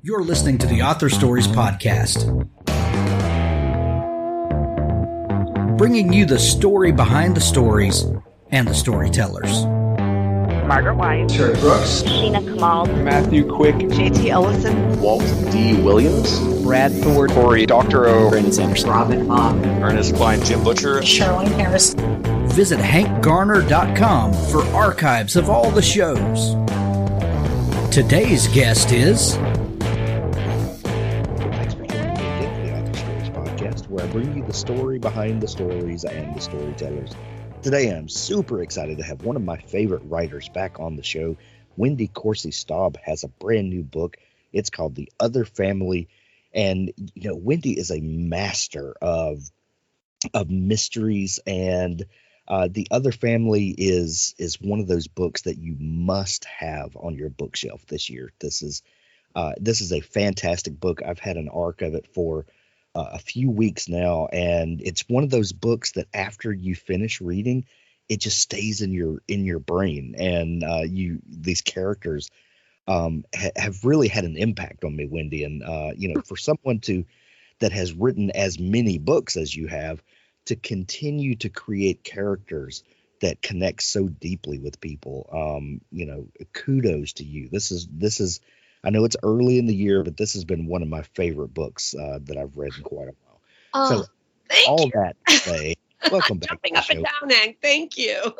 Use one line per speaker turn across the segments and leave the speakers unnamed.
You're listening to the Author Stories Podcast, bringing you the story behind the stories and the storytellers.
Margaret White,
Terry Brooks,
Sheena Kamal,
Matthew Quick,
JT Ellison,
Walt D. Williams,
Brad Thor,
Corey, Dr. O, Brandon Sanderson,
Robin Mock,
Ernest Klein, Jim Butcher,
Sherwin Harris.
Visit hankgarner.com for archives of all the shows. Today's guest is...
Thanks for joining me again for the Author Stories Podcast, where I bring you the story behind the stories and the storytellers. Today I'm super excited to have one of my favorite writers back on the show. Wendy Corsi Staub has a brand new book. It's called The Other Family. And, you know, Wendy is a master of mysteries, and The Other Family is one of those books that you must have on your bookshelf this year. This is a fantastic book. I've had an arc of it for a few weeks now, and it's one of those books that after you finish reading, it just stays in your brain, and these characters have really had an impact on me, Wendy. And for someone that has written as many books as you have, to continue to create characters that connect so deeply with people, kudos to you. This is I know it's early in the year, but this has been one of my favorite books that I've read in quite a while.
Oh,
so
thank
all
you.
That to say, welcome back.
Jumping up and down, Hank. Thank you.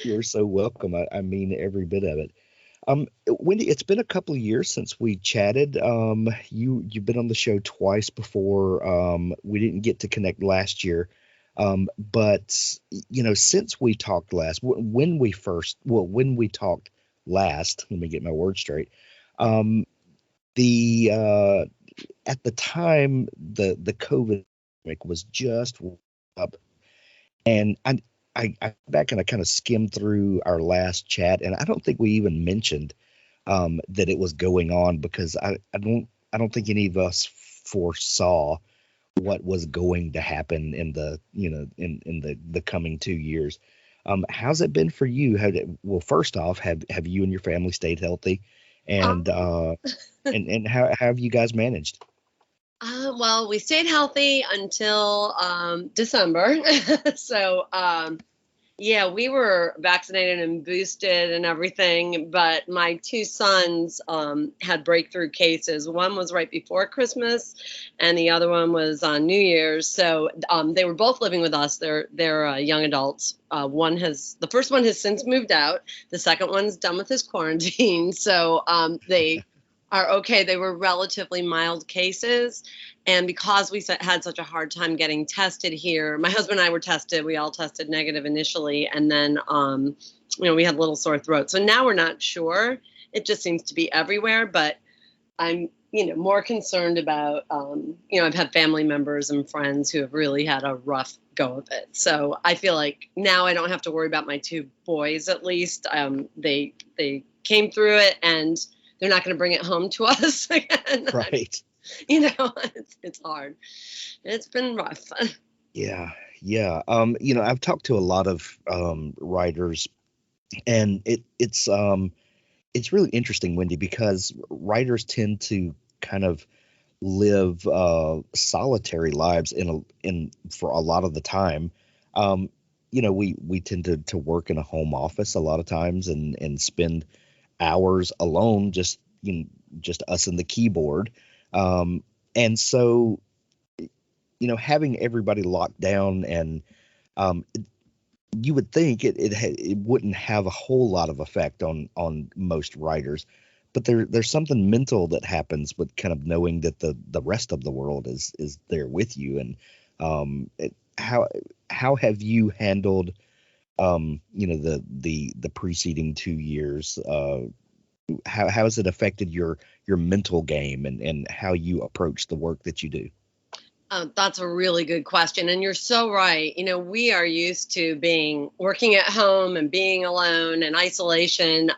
You're so welcome. I mean every bit of it. Wendy, it's been a couple of years since we chatted. You've been on the show twice before. We didn't get to connect last year. But since we talked last, when we talked last, let me get my words straight. At the time, the COVID pandemic was just up, and I back and I kind of skimmed through our last chat, and I don't think we even mentioned that it was going on, because I don't think any of us foresaw what was going to happen in the in the coming 2 years. How's it been for you? First off, have you and your family stayed healthy, and and how have you guys managed?
Well, we stayed healthy until December. So, we were vaccinated and boosted and everything. But my two sons had breakthrough cases. One was right before Christmas, and the other one was on New Year's. So they were both living with us. They're young adults. The first one has since moved out. The second one's done with his quarantine. So they are okay. They were relatively mild cases. And because we had such a hard time getting tested here, my husband and I were tested. We all tested negative initially. And then, we had a little sore throat. So now we're not sure. It just seems to be everywhere. But I'm, more concerned about, I've had family members and friends who have really had a rough go of it. So I feel like now I don't have to worry about my two boys, at least. They came through it, and they're not going to bring it home to us again.
Right.
It's hard. It's been rough.
Yeah. I've talked to a lot of writers, and it's really interesting, Wendy, because writers tend to kind of live solitary lives for a lot of the time. We tend to work in a home office a lot of times and spend hours alone, just us and the keyboard. And so, having everybody locked down, and you would think it wouldn't have a whole lot of effect on most writers, but there's something mental that happens with kind of knowing that the rest of the world is there with you. And how have you handled the preceding 2 years? How has it affected your mental game and how you approach the work that you do?
That's a really good question. And you're so right. We are used to working at home and being alone and isolation.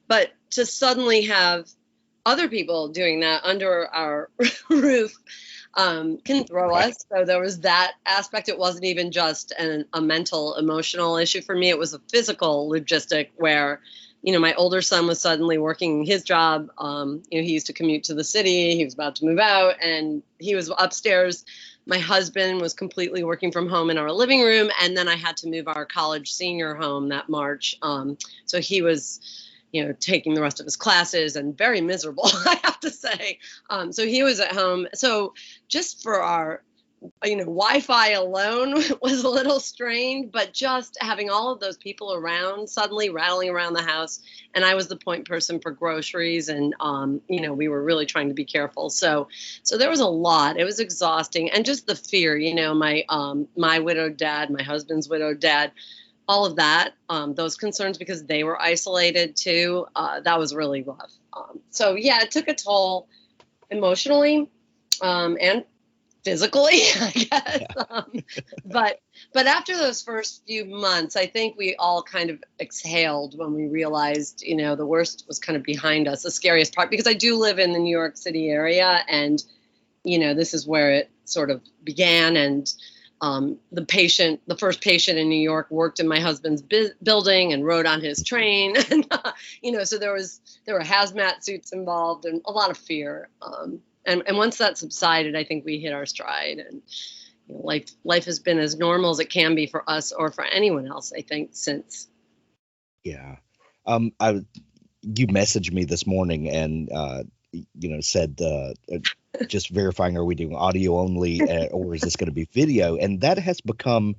But to suddenly have other people doing that under our roof can throw us. So there was that aspect. It wasn't even just a mental, emotional issue for me. It was a physical logistic where my older son was suddenly working his job. He used to commute to the city. He was about to move out, and he was upstairs. My husband was completely working from home in our living room, and then I had to move our college senior home that March. So he was, taking the rest of his classes and very miserable, I have to say. So he was at home. So just for our Wi-Fi alone was a little strained, but just having all of those people around suddenly rattling around the house. And I was the point person for groceries, and, we were really trying to be careful. So there was a lot. It was exhausting. And just the fear, my widowed dad, my husband's widowed dad, all of that, those concerns, because they were isolated too, that was really rough. It took a toll emotionally, and physically, I guess. Yeah. But after those first few months, I think we all kind of exhaled when we realized, the worst was kind of behind us, the scariest part, because I do live in the New York City area, and, this is where it sort of began. And the first patient in New York worked in my husband's building and rode on his train. And, so there were hazmat suits involved and a lot of fear. And once that subsided, I think we hit our stride, and life has been as normal as it can be for us or for anyone else, I think, since.
Yeah. You messaged me this morning and, said, just verifying, are we doing audio only or is this going to be video? And that has become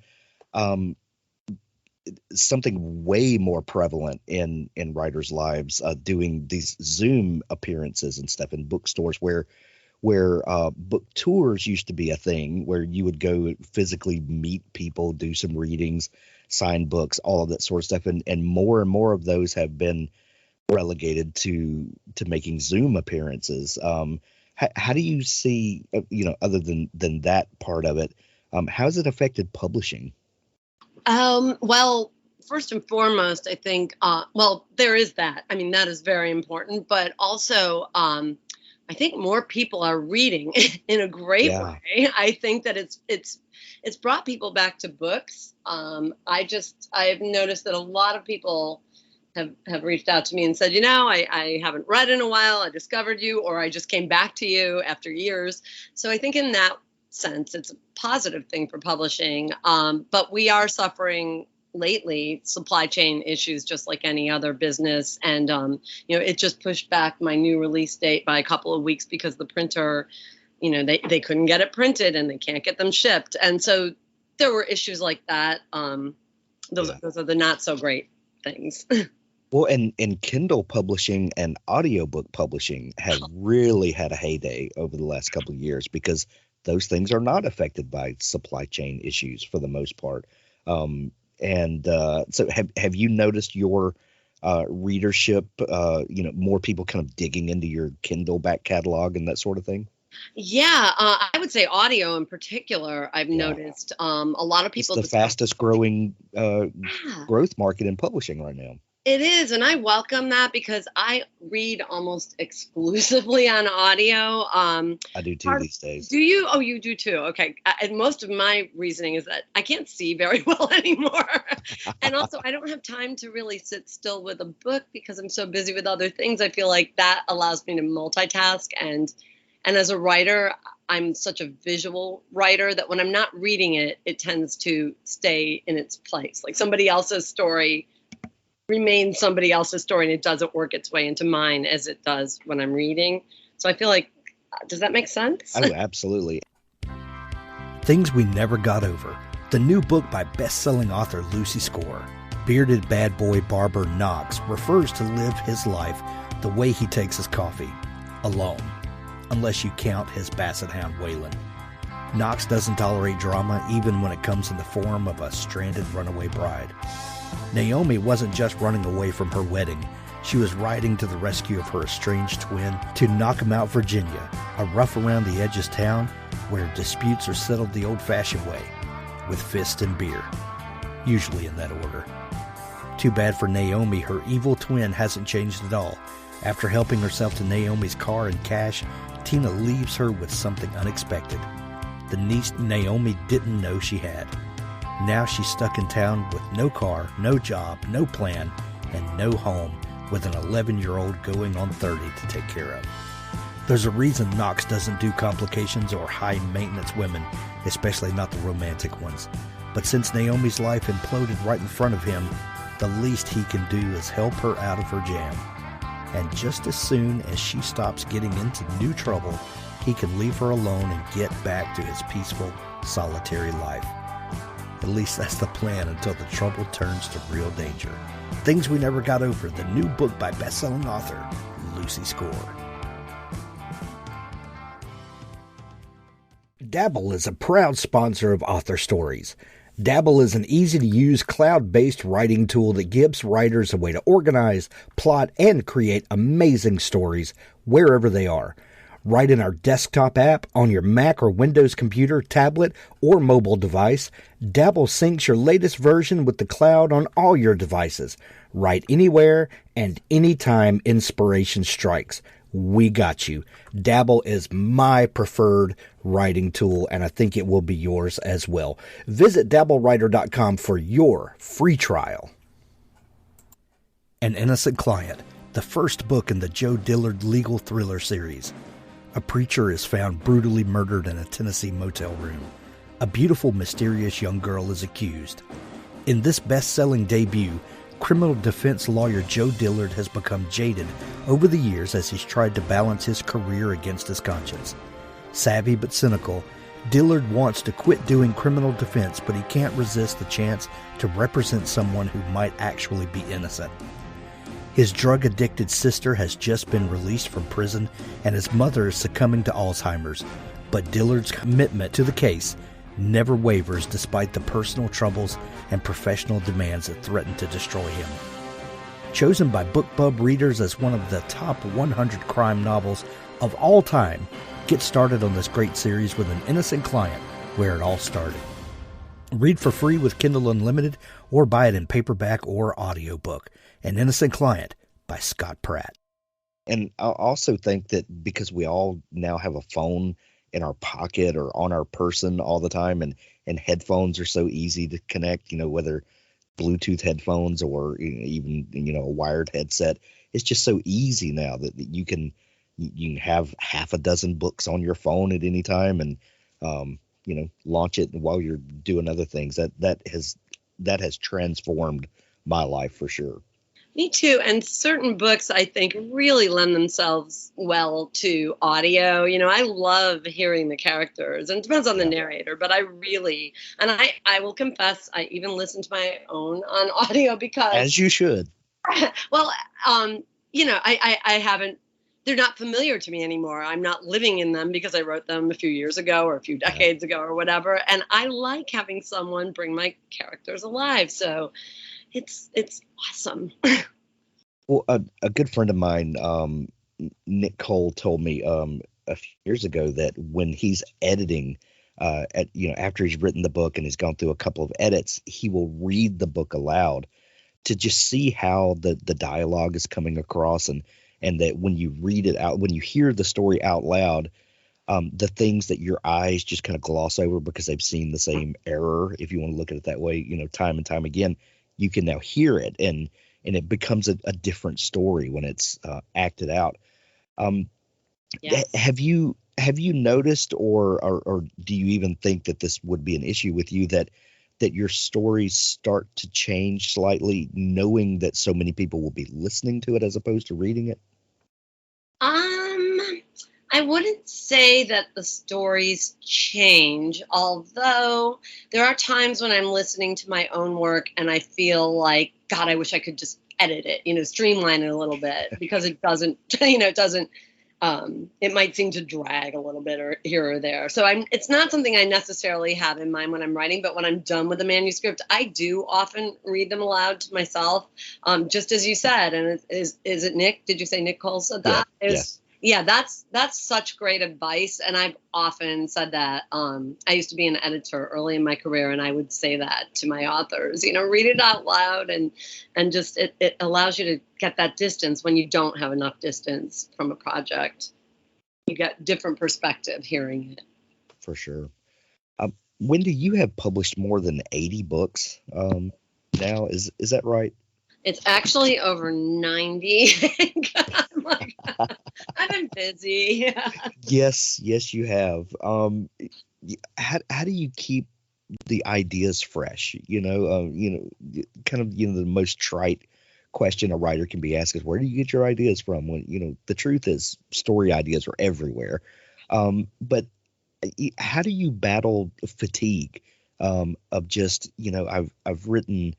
something way more prevalent in writers' lives, doing these Zoom appearances and stuff in bookstores where book tours used to be a thing, where you would go physically meet people, do some readings, sign books, all of that sort of stuff. And more of those have been relegated to making Zoom appearances. How do you see, other than that part of it, how has it affected publishing?
Well, first and foremost, I think, there is that. I mean, that is very important, but also, I think more people are reading in a great way. I think that it's brought people back to books. I've noticed that a lot of people have reached out to me and said, I haven't read in a while. I discovered you, or I just came back to you after years. So I think in that sense, it's a positive thing for publishing. But we are suffering lately supply chain issues, just like any other business. And, it just pushed back my new release date by a couple of weeks because the printer, they couldn't get it printed and they can't get them shipped. And so there were issues like that. Those are the not so great things.
Well, and Kindle publishing and audiobook publishing have really had a heyday over the last couple of years, because those things are not affected by supply chain issues for the most part. So have you noticed your readership, more people kind of digging into your Kindle back catalog and that sort of thing?
Yeah, I would say audio in particular, I've noticed a lot of people.
It's the fastest growing growth market in publishing right now.
It is, and I welcome that, because I read almost exclusively on audio.
I do too these days.
Do you? Oh, you do too. Okay. And most of my reasoning is that I can't see very well anymore. And also, I don't have time to really sit still with a book because I'm so busy with other things. I feel like that allows me to multitask. And as a writer, I'm such a visual writer that when I'm not reading it, it tends to stay in its place. Like somebody else's story remains somebody else's story, and it doesn't work its way into mine as it does when I'm reading. So I feel like, does that make sense?
Oh, absolutely.
Things We Never Got Over, the new book by best-selling author Lucy Score. Bearded bad boy barber Knox refers to live his life the way he takes his coffee, alone, unless you count his basset hound Waylon. Knox doesn't tolerate drama even when it comes in the form of a stranded runaway bride. Naomi wasn't just running away from her wedding. She was riding to the rescue of her estranged twin to Knockemout, Virginia, a rough-around-the-edges town where disputes are settled the old-fashioned way, with fist and beer, usually in that order. Too bad for Naomi, her evil twin hasn't changed at all. After helping herself to Naomi's car and cash, Tina leaves her with something unexpected, the niece Naomi didn't know she had. Now she's stuck in town with no car, no job, no plan, and no home with an 11-year-old going on 30 to take care of. There's a reason Knox doesn't do complications or high-maintenance women, especially not the romantic ones. But since Naomi's life imploded right in front of him, the least he can do is help her out of her jam. And just as soon as she stops getting into new trouble, he can leave her alone and get back to his peaceful, solitary life. At least that's the plan until the trouble turns to real danger. Things We Never Got Over, the new book by best-selling author Lucy Score. Dabble is a proud sponsor of Author Stories. Dabble is an easy-to-use cloud-based writing tool that gives writers a way to organize, plot, and create amazing stories wherever they are. Write in our desktop app, on your Mac or Windows computer, tablet, or mobile device. Dabble syncs your latest version with the cloud on all your devices. Write anywhere and anytime inspiration strikes. We got you. Dabble is my preferred writing tool, and I think it will be yours as well. Visit dabblewriter.com for your free trial. An Innocent Client, the first book in the Joe Dillard legal thriller series. A preacher is found brutally murdered in a Tennessee motel room. A beautiful, mysterious young girl is accused. In this best-selling debut, criminal defense lawyer Joe Dillard has become jaded over the years as he's tried to balance his career against his conscience. Savvy but cynical, Dillard wants to quit doing criminal defense, but he can't resist the chance to represent someone who might actually be innocent. His drug-addicted sister has just been released from prison, and his mother is succumbing to Alzheimer's. But Dillard's commitment to the case never wavers despite the personal troubles and professional demands that threaten to destroy him. Chosen by BookBub readers as one of the top 100 crime novels of all time, get started on this great series with An Innocent Client, where it all started. Read for free with Kindle Unlimited or buy it in paperback or audiobook. An Innocent Client by Scott Pratt.
And I also think that because we all now have a phone in our pocket or on our person all the time, and headphones are so easy to connect, whether Bluetooth headphones or even, a wired headset, it's just so easy now that you can have half a dozen books on your phone at any time and, launch it while you're doing other things. That has transformed my life for sure.
Me too. And certain books, I think, really lend themselves well to audio. I love hearing the characters, and it depends on the narrator, but I will confess, I even listen to my own on audio because...
As you should.
Well, I haven't, they're not familiar to me anymore. I'm not living in them because I wrote them a few years ago or a few decades ago or whatever. And I like having someone bring my characters alive. So it's awesome.
Well, a good friend of mine, Nick Cole, told me a few years ago that when he's editing, after he's written the book and he's gone through a couple of edits, he will read the book aloud to just see how the dialogue is coming across, and that when you read it out, when you hear the story out loud, the things that your eyes just kind of gloss over because they've seen the same error, if you want to look at it that way, time and time again, you can now hear it, and it becomes a different story when it's acted out.
Yes.
Have you noticed, or do you even think that this would be an issue with you, that your stories start to change slightly, knowing that so many people will be listening to it as opposed to reading it?
I wouldn't say that the stories change, although there are times when I'm listening to my own work and I feel like, God, I wish I could just edit it, streamline it a little bit, because it doesn't, it might seem to drag a little bit or here or there. So it's not something I necessarily have in mind when I'm writing, but when I'm done with the manuscript, I do often read them aloud to myself, just as you said. And is it Nick? Did you say Nick Cole said that? Yeah, that's such great advice, and I've often said that. I used to be an editor early in my career, and I would say that to my authors. Read it out loud, and just it allows you to get that distance when you don't have enough distance from a project. You get different perspective hearing it.
For sure. Wendy, you have published more than 80 books now. Is that right?
It's actually over 90. I'm like, I've been busy.
Yes, you have. How do you keep the ideas fresh? Kind of the most trite question a writer can be asked is, where do you get your ideas from? When the truth is, story ideas are everywhere. But how do you battle fatigue of just I've written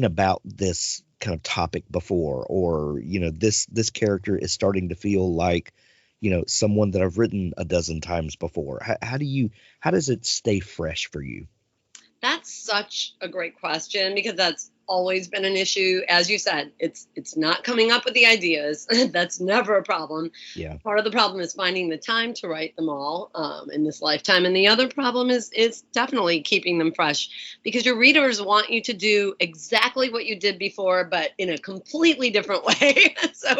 about this kind of topic before, or this character is starting to feel like someone that I've written a dozen times before. How does it stay fresh for you?
That's such a great question, because that's always been an issue. As you said, it's not coming up with the ideas. That's never a problem.
Yeah.
Part of the problem is finding the time to write them all in this lifetime. And the other problem is definitely keeping them fresh, because your readers want you to do exactly what you did before, but in a completely different way. So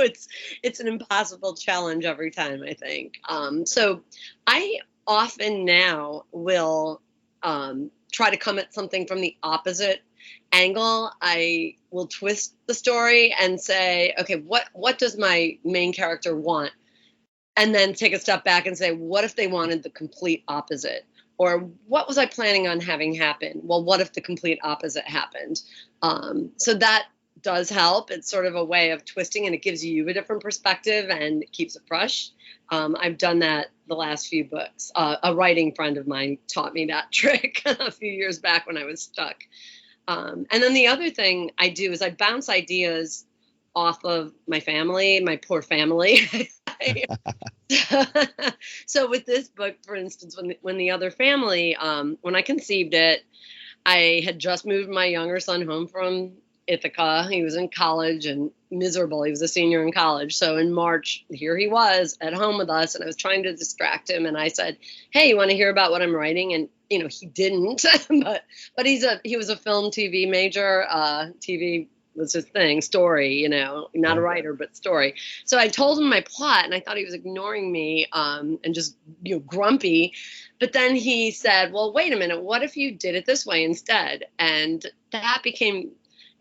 it's an impossible challenge every time, I think. So I often now will try to come at something from the opposite angle. I will twist the story and say, okay, what does my main character want? And then take a step back and say, what if they wanted the complete opposite? Or what was I planning on having happen? Well, what if the complete opposite happened? So that does help. It's sort of a way of twisting, and it gives you a different perspective and it keeps it fresh. I've done that the last few books. A writing friend of mine taught me that trick a few years back when I was stuck. And then the other thing I do is I bounce ideas off of my family, my poor family. So with this book, for instance, when the other family, when I conceived it, I had just moved my younger son home from Ithaca. He was in college and miserable. He was a senior in college. So in March, here he was at home with us, and I was trying to distract him. And I said, hey, you want to hear about what I'm writing? And, he didn't, but he was a film TV major. TV was his thing, story, not a writer, but story. So I told him my plot, and I thought he was ignoring me and just, grumpy. But then he said, well, wait a minute, what if you did it this way instead? And that became,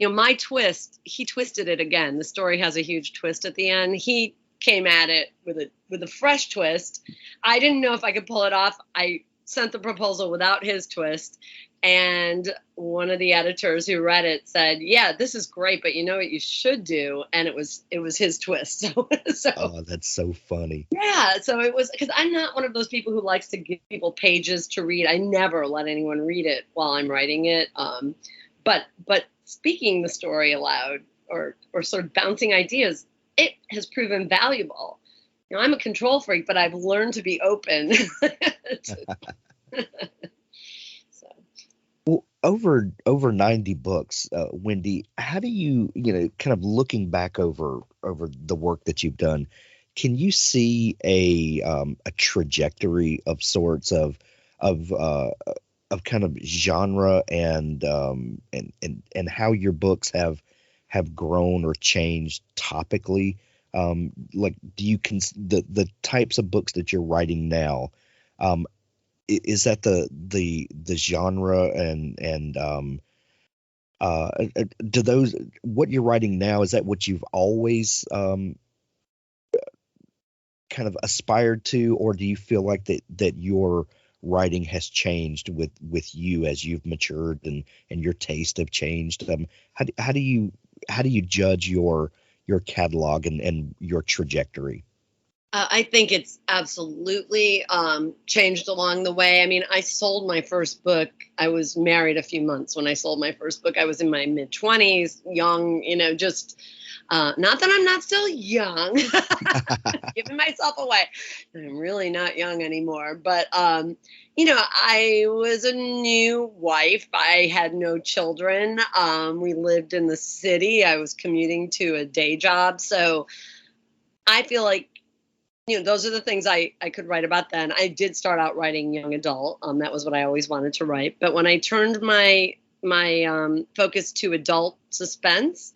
my twist. He twisted it again. The story has a huge twist at the end. He came at it with a fresh twist. I didn't know if I could pull it off. I sent the proposal without his twist. And one of the editors who read it said, yeah, this is great, but you know what you should do? And it was his twist. So
oh, that's so funny.
Yeah. So it was, because I'm not one of those people who likes to give people pages to read. I never let anyone read it while I'm writing it. But speaking the story aloud or sort of bouncing ideas, it has proven valuable. I'm a control freak, but I've learned to be open.
Well, over 90 books, Wendy, how do you, kind of looking back over the work that you've done, can you see a trajectory of sorts of kind of genre and how your books have grown or changed topically? Like, do you the types of books that you're writing now? Is that the genre and do those, what you're writing now, is that what you've always kind of aspired to, or do you feel like that your writing has changed with you as you've matured and your taste have changed? How do you judge your catalog and your trajectory?
I think it's absolutely changed along the way. I mean, I sold my first book. I was married a few months when I sold my first book. I was in my mid-20s, young, just not that I'm not still young, giving myself away. I'm really not young anymore. But, I was a new wife. I had no children. We lived in the city. I was commuting to a day job. So I feel like, those are the things I could write about then. I did start out writing young adult. That was what I always wanted to write. But when I turned my focus to adult suspense,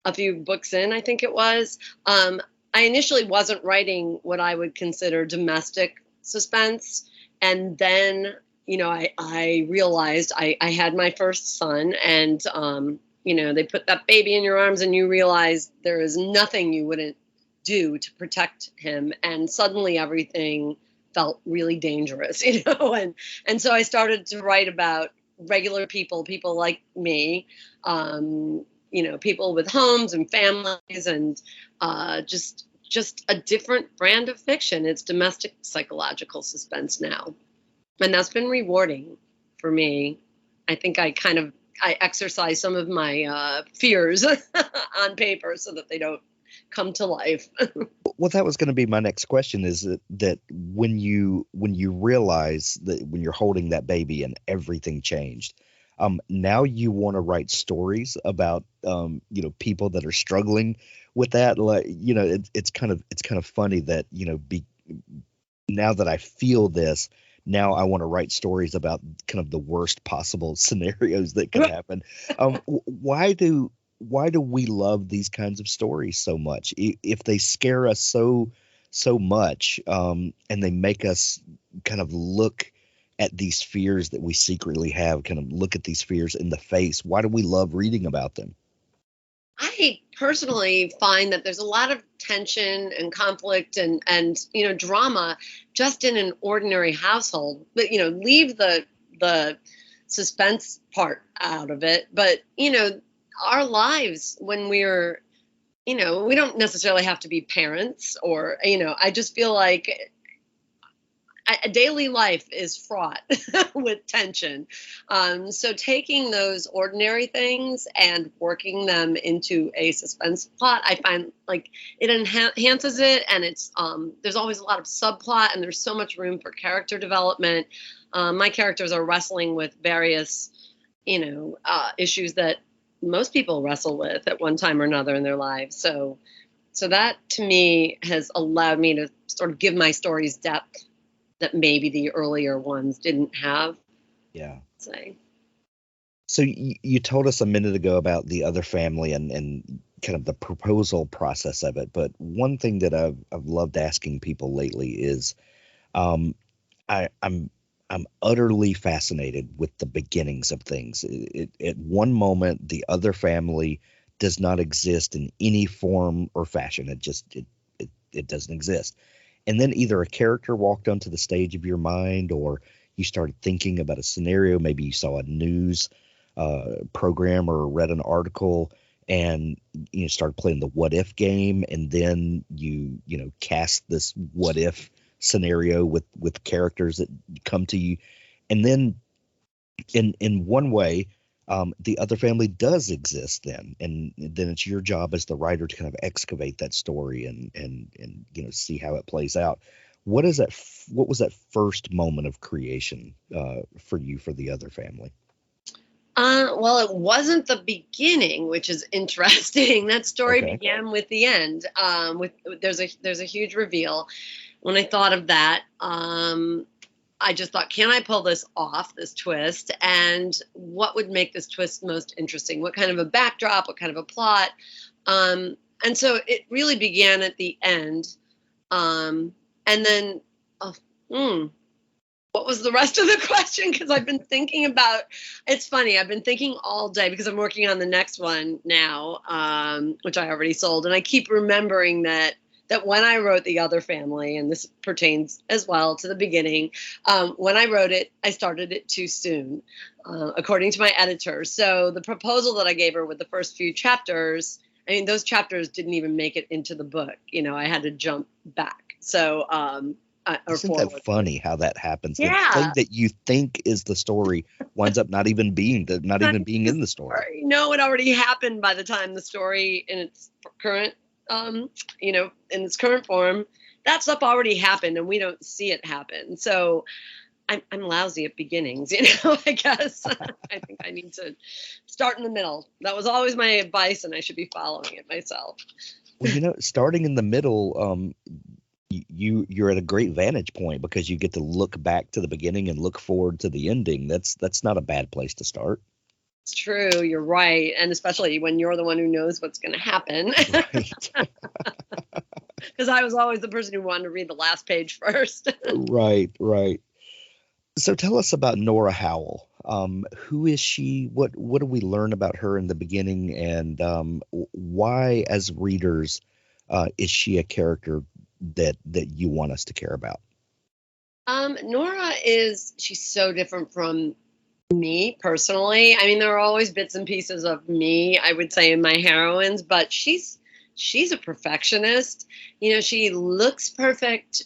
a few books in, I think it was, I initially wasn't writing what I would consider domestic suspense. And then, I realized I had my first son, and they put that baby in your arms and you realize there is nothing you wouldn't do to protect him. And suddenly everything felt really dangerous, and so I started to write about regular people like me, people with homes and families, and just a different brand of fiction. It's domestic psychological suspense now. And that's been rewarding for me. I think I exercise some of my fears on paper so that they don't come to life.
Well, that was going to be my next question, is that when you realize that when you're holding that baby and everything changed, now you want to write stories about, people that are struggling with that. Like, it's kind of funny that, now that I feel this, now I want to write stories about kind of the worst possible scenarios that could happen. Why do we love these kinds of stories so much? If they scare us so much, and they make us kind of look at these fears that we secretly have, kind of look at these fears in the face, why do we love reading about them?
I personally find that there's a lot of tension and conflict and drama just in an ordinary household. But leave the suspense part out of it. But our lives when we're we don't necessarily have to be parents, or I just feel like a daily life is fraught with tension. So taking those ordinary things and working them into a suspense plot, I find like it enhances it, and it's there's always a lot of subplot, and there's so much room for character development. My characters are wrestling with various, issues that most people wrestle with at one time or another in their lives. So that to me has allowed me to sort of give my stories depth that maybe the earlier ones didn't have.
Yeah.
Say.
So you told us a minute ago about the other family and kind of the proposal process of it. But one thing that I've loved asking people lately is, I'm utterly fascinated with the beginnings of things. At one moment, the other family does not exist in any form or fashion. It doesn't exist. And then either a character walked onto the stage of your mind, or you started thinking about a scenario. Maybe you saw a news program or read an article, and you started playing the what if game. And then you cast this what if scenario with characters that come to you. And then in one way, the other family does exist then. And then it's your job as the writer to kind of excavate that story and see how it plays out. What was that first moment of creation for you for the other family?
Well, it wasn't the beginning, which is interesting. That story began with the end. There's a huge reveal. When I thought of that, I just thought, can I pull this off, this twist? And what would make this twist most interesting? What kind of a backdrop? What kind of a plot? And so it really began at the end. And then, what was the rest of the question? Because I've been thinking about, it's funny, I've been thinking all day because I'm working on the next one now, which I already sold. And I keep remembering that when I wrote The Other Family, and this pertains as well to the beginning, when I wrote it, I started it too soon, according to my editor. So the proposal that I gave her with the first few chapters, I mean, those chapters didn't even make it into the book. I had to jump back. So,
isn't that funny how that happens?
Yeah.
The thing that you think is the story winds up not even being in the story.
No, it already happened by the time the story in its current in its current form, that stuff already happened and we don't see it happen. So I'm lousy at beginnings, I guess. I think I need to start in the middle. That was always my advice, and I should be following it myself.
Well, starting in the middle, you're at a great vantage point because you get to look back to the beginning and look forward to the ending. That's not a bad place to start.
It's true. You're right. And especially when you're the one who knows what's going to happen.
Right.
Because I was always the person who wanted to read the last page first.
Right. So tell us about Nora Howell. Who is she? What do we learn about her in the beginning, and why, as readers, is she a character that you want us to care about?
Nora she's so different from me personally. I mean, there are always bits and pieces of me, I would say, in my heroines, but she's a perfectionist. You know, she looks perfect.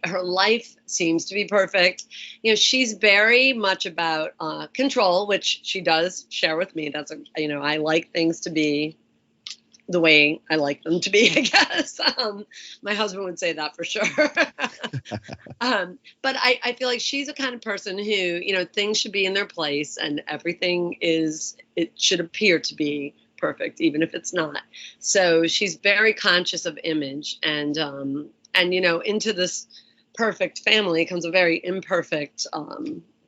Her life seems to be perfect. You know, she's very much about control, which she does share with me. I like things to be the way I like them to be, I guess. My husband would say that for sure. But I feel like she's the kind of person who, things should be in their place and it should appear to be perfect, even if it's not. So she's very conscious of image, and into this perfect family comes a very imperfect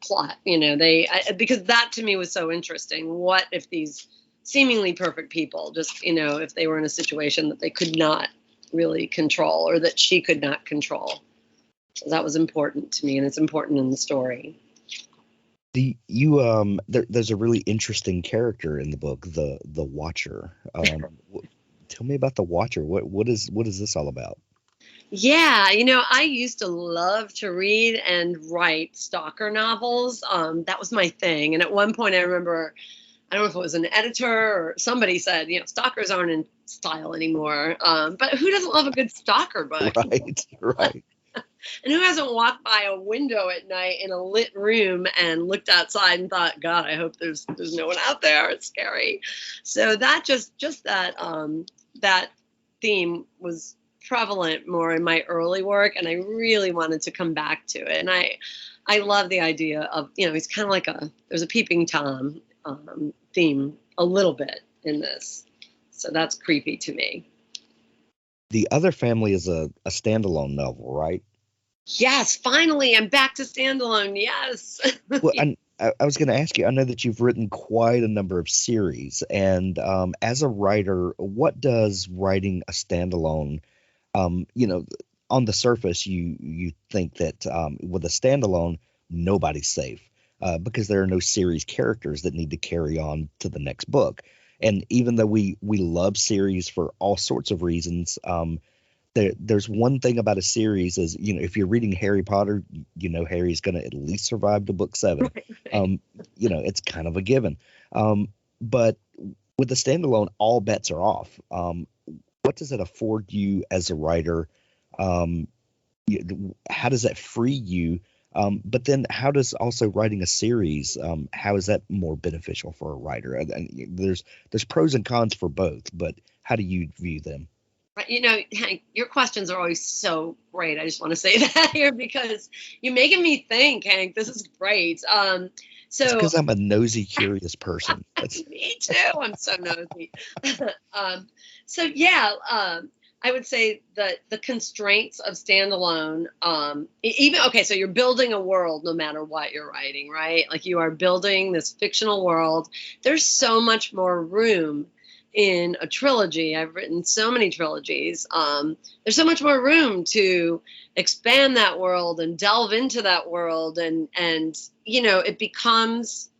plot. Because that to me was so interesting. What if these seemingly perfect people just, if they were in a situation that they could not really control, or that she could not control? So that was important to me, and it's important in the story.
There's a really interesting character in the book, the Watcher. Tell me about the Watcher. What is this all about?
Yeah, I used to love to read and write stalker novels. That was my thing. And at one point I remember, I don't know if it was an editor or somebody said, stalkers aren't in style anymore. But who doesn't love a good stalker book?
Right.
And who hasn't walked by a window at night in a lit room and looked outside and thought, God, I hope there's no one out there. It's scary. So that just that theme was prevalent more in my early work, and I really wanted to come back to it. And I love the idea of, he's kind of like there's a peeping Tom theme a little bit in this. So that's creepy to me.
The Other Family is a standalone novel, right?
Yes, finally, I'm back to Standalone. Yes.
Well, I was going to ask you, I know that you've written quite a number of series, and as a writer, what does writing a standalone, on the surface, you think that with a standalone, nobody's safe because there are no series characters that need to carry on to the next book. And even though we love series for all sorts of reasons, there's one thing about a series is, if you're reading Harry Potter, Harry's going to at least survive to book 7. Right. It's kind of a given. But with a standalone, all bets are off. What does it afford you as a writer? How does that free you? But then how does also writing a series, how is that more beneficial for a writer? And there's pros and cons for both, but how do you view them?
Hank, your questions are always so great. I just want to say that here because you're making me think, Hank. This is great. So
it's because I'm a nosy, curious person.
Me too. I'm so nosy. I would say that the constraints of standalone, so you're building a world no matter what you're writing, right? Like you are building this fictional world. There's so much more room in a trilogy. I've written so many trilogies. There's so much more room to expand that world and delve into that world. And it becomes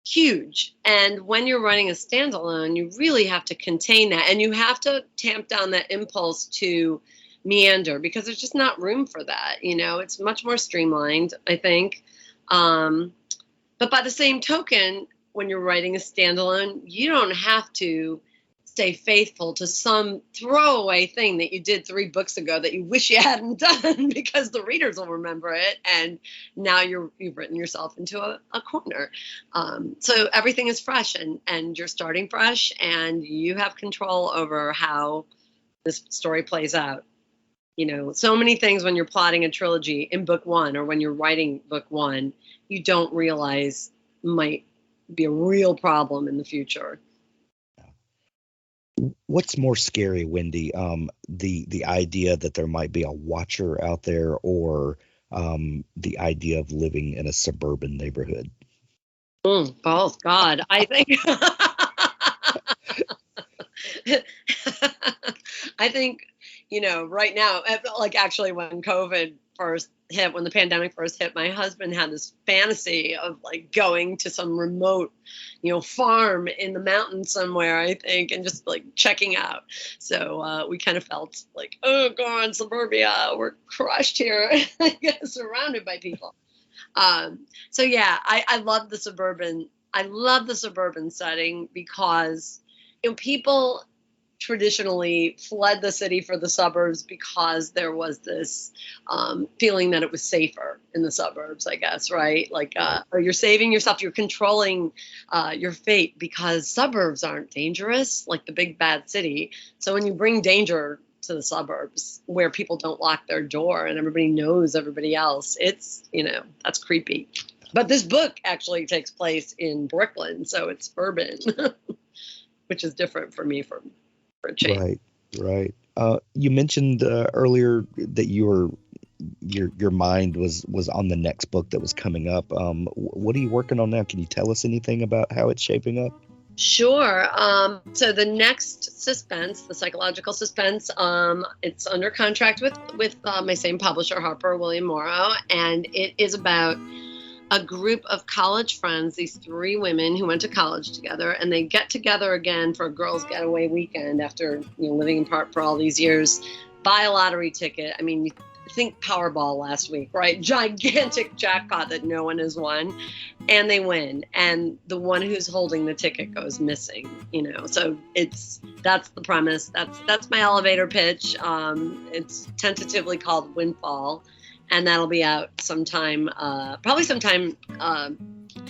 huge. And when you're writing a standalone, you really have to contain that. And you have to tamp down that impulse to meander because there's just not room for that. It's much more streamlined, I think. But by the same token, when you're writing a standalone, you don't have to stay faithful to some throwaway thing that you did 3 books ago that you wish you hadn't done because the readers will remember it. And now you've written yourself into a corner. So everything is fresh and you're starting fresh and you have control over how this story plays out. So many things when you're plotting a trilogy in book 1 or when you're writing book 1, you don't realize might be a real problem in the future.
What's more scary, Wendy? The idea that there might be a watcher out there, or the idea of living in a suburban neighborhood?
Both. God, I think. I think right now, like actually when COVID first hit, when the pandemic first hit, my husband had this fantasy of like going to some remote, farm in the mountains somewhere, I think, and just like checking out. So we kind of felt like, oh God, suburbia, we're crushed here, surrounded by people. So yeah, I love the suburban. I love the suburban setting because people traditionally fled the city for the suburbs because there was this feeling that it was safer in the suburbs, I guess, right? Like, or you're saving yourself, you're controlling your fate because suburbs aren't dangerous like the big bad city. So when you bring danger to the suburbs where people don't lock their door and everybody knows everybody else, it's, that's creepy. But this book actually takes place in Brooklyn, so it's urban, which is different for me for a change.
Right. You mentioned earlier that your mind was on the next book that was coming up. What are you working on now? Can you tell us anything about how it's shaping up?
Sure. So the next suspense, the psychological suspense, it's under contract with my same publisher, Harper William Morrow, and it is about a group of college friends, these three women who went to college together, and they get together again for a girls' getaway weekend after living apart for all these years, buy a lottery ticket. I mean, think Powerball last week, right? Gigantic jackpot that no one has won, and they win. And the one who's holding the ticket goes missing, So that's the premise. That's my elevator pitch. It's tentatively called Windfall. And that'll be out sometime, probably sometime, I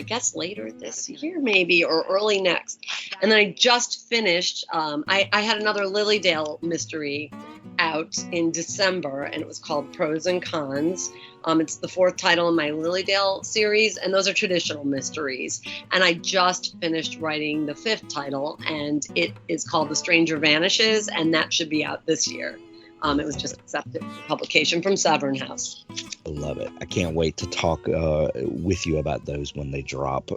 guess later this year, maybe, or early next. And then I just finished, I had another Lilydale mystery out in December, and it was called Pros and Cons. It's the fourth title in my Lilydale series, and those are traditional mysteries. And I just finished writing the fifth title, and it is called The Stranger Vanishes, and that should be out this year. It was just accepted for publication from Sovereign House.
I love it. I can't wait to talk with you about those when they drop.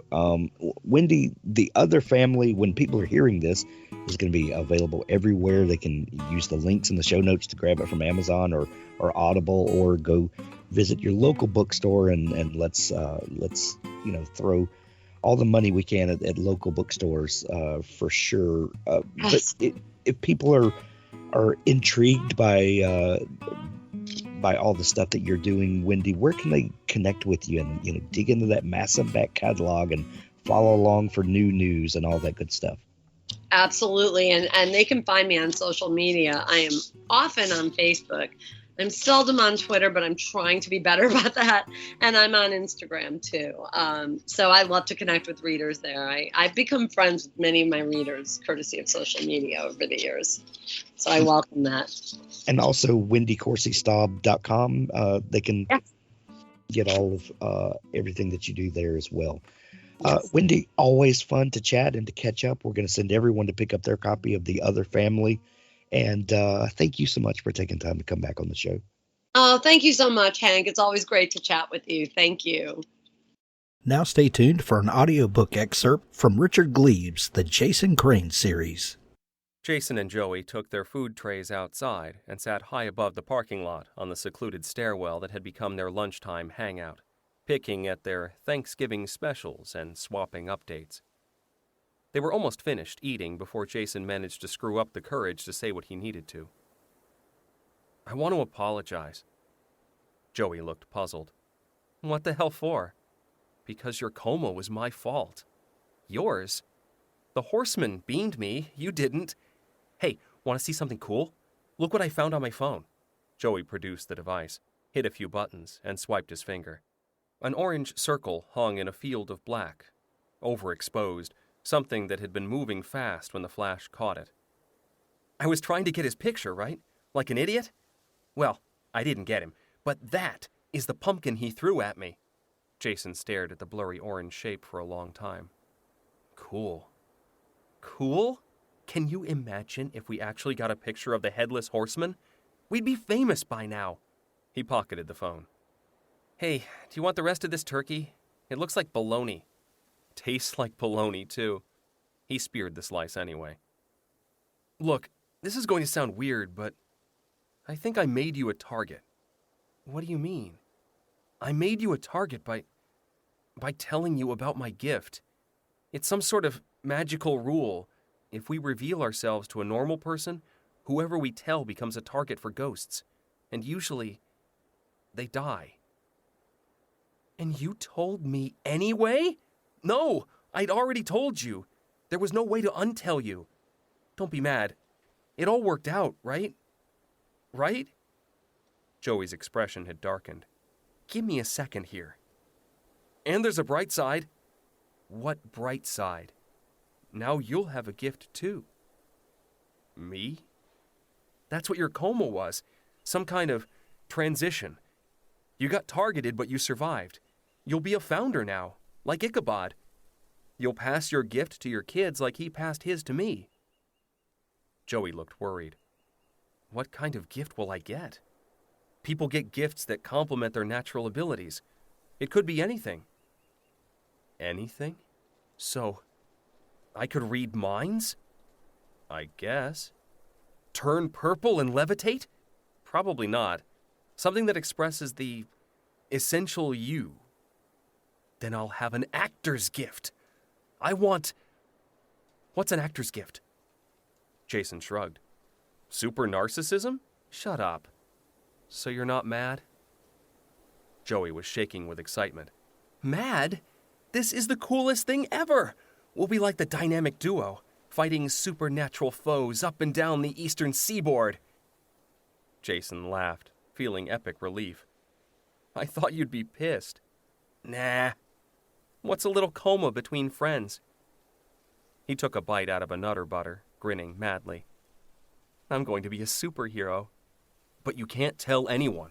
Wendy, The Other Family, when people are hearing this, is going to be available everywhere. They can use the links in the show notes to grab it from Amazon or Audible, or go visit your local bookstore and let's throw all the money we can at local bookstores for sure.
Yes.
But if people are intrigued by all the stuff that you're doing, Wendy, where can they connect with you and dig into that massive back catalog and follow along for new news and all that good stuff?
Absolutely. And they can find me on social media. I am often on Facebook. I'm seldom on Twitter, but I'm trying to be better about that. And I'm on Instagram too. So I love to connect with readers there. I've become friends with many of my readers courtesy of social media over the years. So I welcome that.
And also wendycorsistaub.com. They can get all of everything that you do there as well. Wendy, always fun to chat and to catch up. We're going to send everyone to pick up their copy of The Other Family. And thank you so much for taking time to come back on the show.
Oh, thank you so much, Hank. It's always great to chat with you. Thank you.
Now stay tuned for an audiobook excerpt from Richard Gleaves' The Jason Crane series.
Jason and Joey took their food trays outside and sat high above the parking lot on the secluded stairwell that had become their lunchtime hangout, picking at their Thanksgiving specials and swapping updates. They were almost finished eating before Jason managed to screw up the courage to say what he needed to. "I want to apologize." Joey looked puzzled. "What the hell for?" "Because your coma was my fault." "Yours? The horseman beamed me. You didn't." "Hey, want to see something cool? Look what I found on my phone." Joey produced the device, hit a few buttons, and swiped his finger. An orange circle hung in a field of black, overexposed, something that had been moving fast when the flash caught it. "I was trying to get his picture, right? Like an idiot? Well, I didn't get him, but that is the pumpkin he threw at me." Jason stared at the blurry orange shape for a long time. "Cool. Cool? Can you imagine if we actually got a picture of the Headless Horseman? We'd be famous by now." He pocketed the phone. "Hey, do you want the rest of this turkey? It looks like bologna." "Tastes like bologna, too." He speared the slice anyway. "Look, this is going to sound weird, but I think I made you a target." What do you mean? I made you a target by telling you about my gift. It's some sort of magical rule. If we reveal ourselves to a normal person, whoever we tell becomes a target for ghosts. And usually, they die. And you told me anyway? No, I'd already told you. There was no way to untell you. Don't be mad. It all worked out, right? Right? Joey's expression had darkened. Give me a second here. And there's a bright side. What bright side? Now you'll have a gift too. Me? That's what your coma was. Some kind of transition. You got targeted, but you survived. You'll be a founder now, like Ichabod. You'll pass your gift to your kids like he passed his to me. Joey looked worried. What kind of gift will I get? People get gifts that complement their natural abilities. It could be anything. Anything? So, I could read minds? I guess. Turn purple and levitate? Probably not. Something that expresses the essential you. Then I'll have an actor's gift. What's an actor's gift? Jason shrugged. Super narcissism? Shut up. So you're not mad? Joey was shaking with excitement. Mad? This is the coolest thing ever! We'll be like the dynamic duo, fighting supernatural foes up and down the eastern seaboard. Jason laughed, feeling epic relief. I thought you'd be pissed. Nah. What's a little coma between friends? He took a bite out of a Nutter Butter, grinning madly. I'm going to be a superhero. But you can't tell anyone.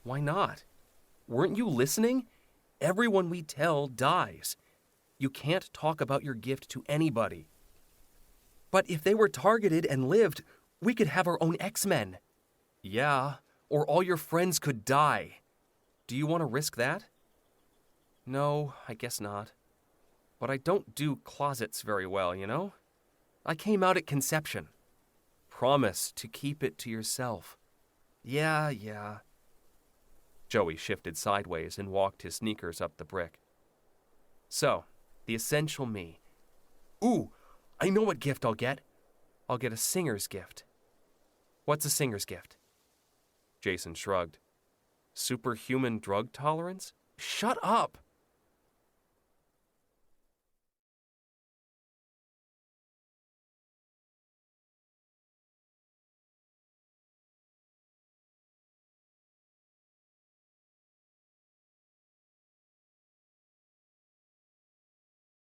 Why not? Weren't you listening? Everyone we tell dies. You can't talk about your gift to anybody. But if they were targeted and lived, we could have our own X-Men. Yeah, or all your friends could die. Do you want to risk that? No, I guess not. But I don't do closets very well, you know? I came out at conception. Promise to keep it to yourself. Yeah. Joey shifted sideways and walked his sneakers up the brick. So, the essential me. Ooh, I know what gift I'll get. I'll get a singer's gift. What's a singer's gift? Jason shrugged. Superhuman drug tolerance? Shut up!